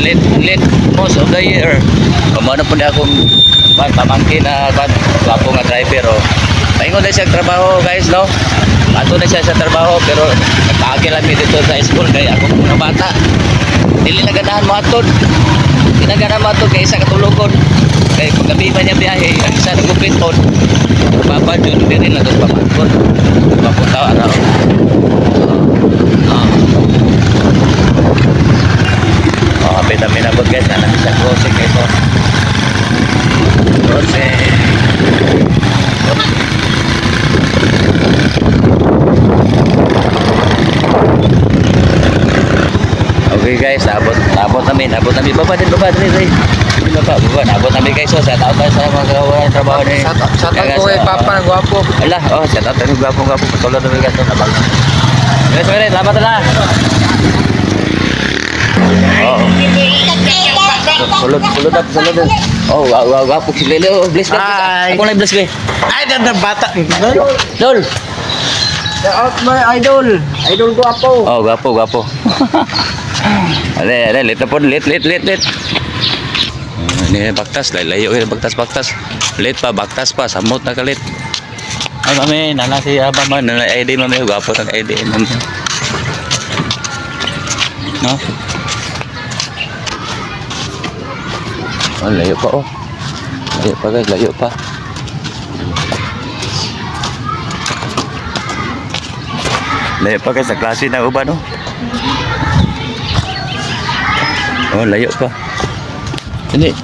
late most of the year. Pamana po na akong pamangkin na wapo nga driver. Paingon na siya trabaho guys, no? Ato na siya sa trabaho pero nagpaagi lang dito sa school kaya ako mga bata. Dili na ganahan mo atod. Dili na ganahan mo atod kaya isa katulugon. Kaya kung gabi pa niya biyahe, ang isa nagupinton. Papa Jun, diri na doon pamangkon. Papunta araw. Kapit kami na po guys, namin sa crossing ito. Crossing. Okay guys, abot namin, baba din, baba, abot namin guys, so shout out tayo sa mga kawalan trabaho ni. Shout out ko kay Papa ng gwapo. Ala, shout out tayo ng gwapo, patulad namin guys, nabang. Guys, sorry, labat na. Sulod. Oh, gwapo si Lelo, bless ka. Ako lang bless ka. Ay, ganda bata. Dol. Shout out my idol. Idol gwapo. Oh, gwapo. Ale, late na po, late. Ini baktas, layo yung baktas. Late pa, baktas pa, samot na kalit. Ay, mami, nana si Abang man, nana ID mo, may gwapo ng ID mo. No? Oh, layo pa, oh. Layo pa, guys, layo pa. Layo pa, guys, sa klase ng uban, oh. Oh, layo pa. Ini.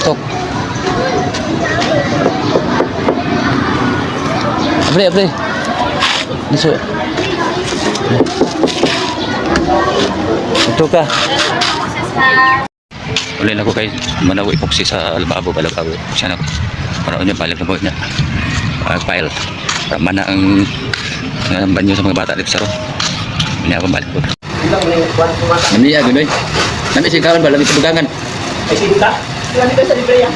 Tok. Apre. Niso. Ito ka. Uli na ko kay manaw epoxy sa lababo. Siya na ko. Para niya balik na po niya. File. Tama na ang banyo sa mga bata dito sa ro. Ini ako balik po. Nami ya ganoy. Nami si kawan ba lagi tubugangan. Ay sita. Lagi tayo sa libre yan.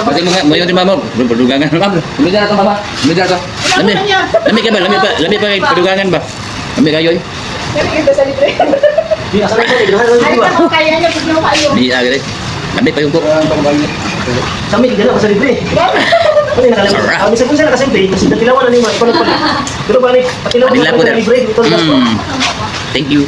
Pati mga mayo di mamo, perdugangan mamo. Lami dito mama. Lami dito. Lami ka ba? Lami pa kay perdugangan ba? Lami kayo. Lagi tayo sa libre. Di asal ko dito. Ay, kaya niya pagno kayo. Di agad. Lami pa yung ko. Kami dito sa libre. Ano yung nakalimutan? Ang isa po siya nakasimple, kasi natilawan na ni mga ipalagpag. Pero balik, patilawan na libre. Thank you.